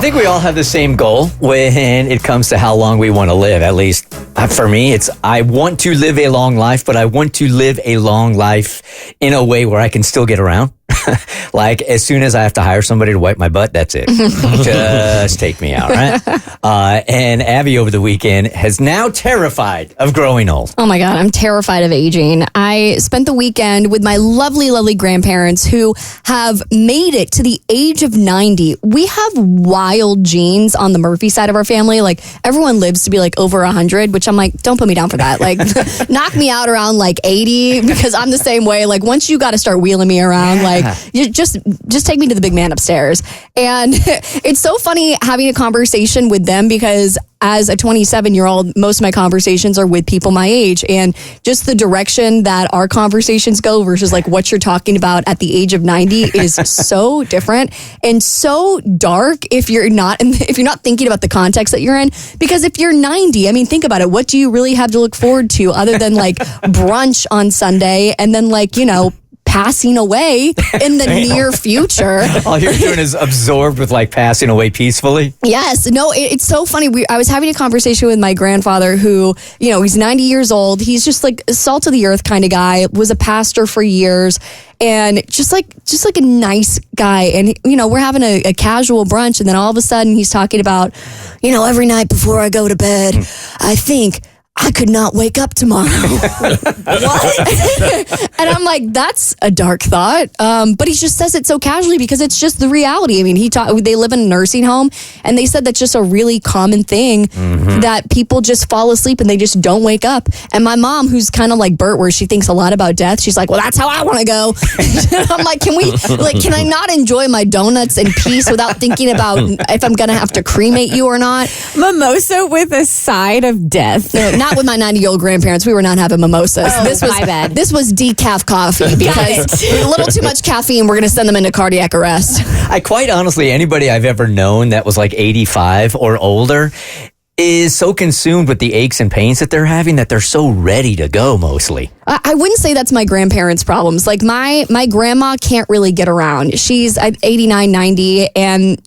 think we all have the same goal when it comes to how long we want to live. At least for me, I want to live a long life, but I want to live a long life in a way where I can still get around. Like, as soon as I have to hire somebody to wipe my butt, that's it. Just take me out, right? And Abby over the weekend has now terrified of growing old. Oh my God, I'm terrified of aging. I spent the weekend with my lovely, lovely grandparents who have made it to the age of 90. We have wild genes on the Murphy side of our family. Like, everyone lives to be like over 100, which I'm like, don't put me down for that. Like, knock me out around like 80, because I'm the same way. Like, once you got to start wheeling me around, like, you just take me to the big man upstairs. And it's so funny having a conversation with them, because as a 27-year-old, most of my conversations are with people my age, and just the direction that our conversations go versus like what you're talking about at the age of 90 is so different and so dark if you're not thinking about the context that you're in. Because if you're 90, I mean, think about it. What do you really have to look forward to other than like brunch on Sunday and then like, passing away in the near future? All you're doing is absorbed with like passing away peacefully. Yes. No, it's so funny. I was having a conversation with my grandfather who, he's 90 years old. He's just like a salt of the earth kind of guy, was a pastor for years, and just like a nice guy. And, we're having a casual brunch, and then all of a sudden he's talking about, every night before I go to bed, I think I could not wake up tomorrow. What? And I'm like, that's a dark thought. But he just says it so casually because it's just the reality. I mean, they live in a nursing home, and they said that's just a really common thing, that people just fall asleep and they just don't wake up. And my mom, who's kind of like Bert, where she thinks a lot about death, she's like, well, that's how I want to go. I'm like, can I not enjoy my donuts in peace without thinking about if I'm going to have to cremate you or not? Mimosa with a side of death. Not with my 90-year-old grandparents. We were not having mimosas. My bad. This was decaf coffee, because a little too much caffeine, we're going to send them into cardiac arrest. I quite honestly, anybody I've ever known that was like 85 or older is so consumed with the aches and pains that they're having that they're so ready to go mostly. I wouldn't say that's my grandparents' problems. Like my grandma can't really get around. She's 89, 90, and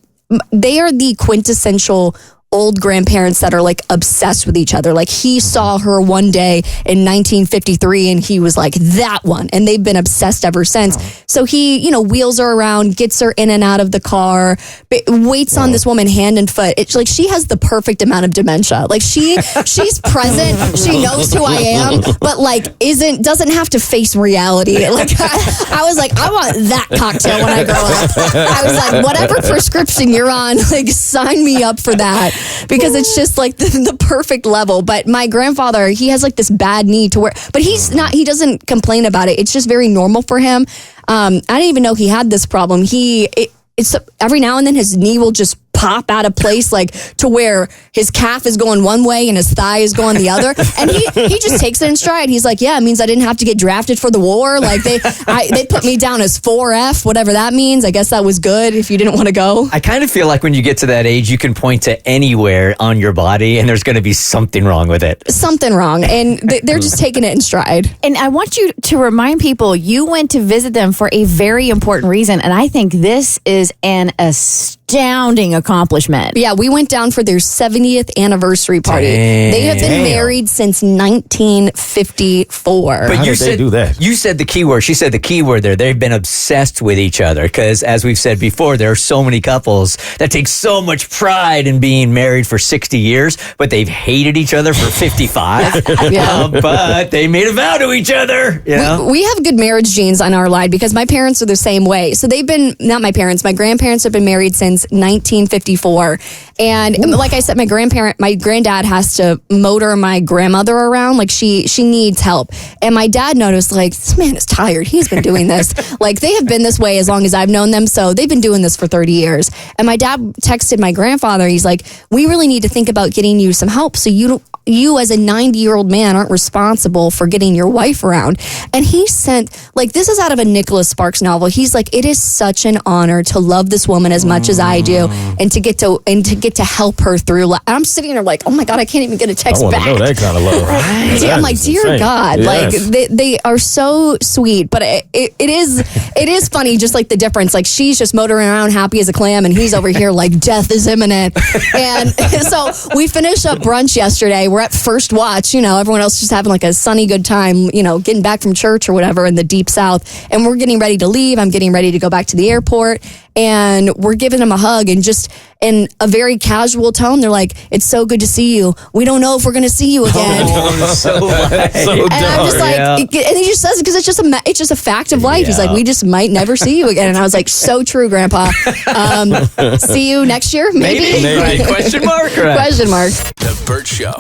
they are the quintessential old grandparents that are like obsessed with each other. Like, he saw her one day in 1953 and he was like, that one. And they've been obsessed ever since. So he, wheels her around, gets her in and out of the car, waits on this woman hand and foot. It's like she has the perfect amount of dementia. Like she's present. She knows who I am, but like doesn't have to face reality. Like I was like, I want that cocktail when I grow up. I was like, whatever prescription you're on, like sign me up for that. Because it's just like the perfect level. But my grandfather, he has like this bad knee to where, but he doesn't complain about it. It's just very normal for him. I didn't even know he had this problem. It's every now and then his knee will just pop out of place, like to where his calf is going one way and his thigh is going the other, and he just takes it in stride. He's like, yeah, it means I didn't have to get drafted for the war. Like they put me down as 4F, whatever that means. I guess that was good if you didn't want to go. I kind of feel like when you get to that age, you can point to anywhere on your body and there's going to be something wrong with it. Something wrong, and they're just taking it in stride. And I want you to remind people, you went to visit them for a very important reason, and I think this is an astounding accomplishment. Yeah, we went down for their 70th anniversary party. Damn. They have been married since 1954. But How did they do that? You said the key word. She said the key word there. They've been obsessed with each other because, as we've said before, there are so many couples that take so much pride in being married for 60 years, but they've hated each other for 55. But they made a vow to each other. We have good marriage genes on our line because my parents are the same way. So they've been, not my parents, my grandparents have been married since 1954. And like I said, my granddad has to motor my grandmother around. Like she needs help. And my dad noticed, like, this man is tired. He's been doing this. Like, they have been this way as long as I've known them. So they've been doing this for 30 years. And my dad texted my grandfather. He's like, we really need to think about getting you some help. So you as a 90-year-old man aren't responsible for getting your wife around. And he sent, like, this is out of a Nicholas Sparks novel. He's like, it is such an honor to love this woman as much as I do, and to get get to help her through. And I'm sitting there like, oh my God, I can't even get a text I want to back. know that kind of love. Yeah, I'm like, dear God, like they are so sweet, but it is funny, just like the difference. Like she's just motoring around happy as a clam, and he's over here like death is imminent. And so we finished up brunch yesterday. We're at first watch, everyone else just having like a sunny good time, getting back from church or whatever in the deep South. And we're getting ready to leave. I'm getting ready to go back to the airport. And we're giving him a hug, and just in a very casual tone, they're like, "It's so good to see you. We don't know if we're going to see you again." And I'm just like, and he just says it because it's just a fact of life. He's like, "We just might never see you again." And I was like, "So true, Grandpa. See you next year, maybe?" Question mark? Question mark. The Bert Show.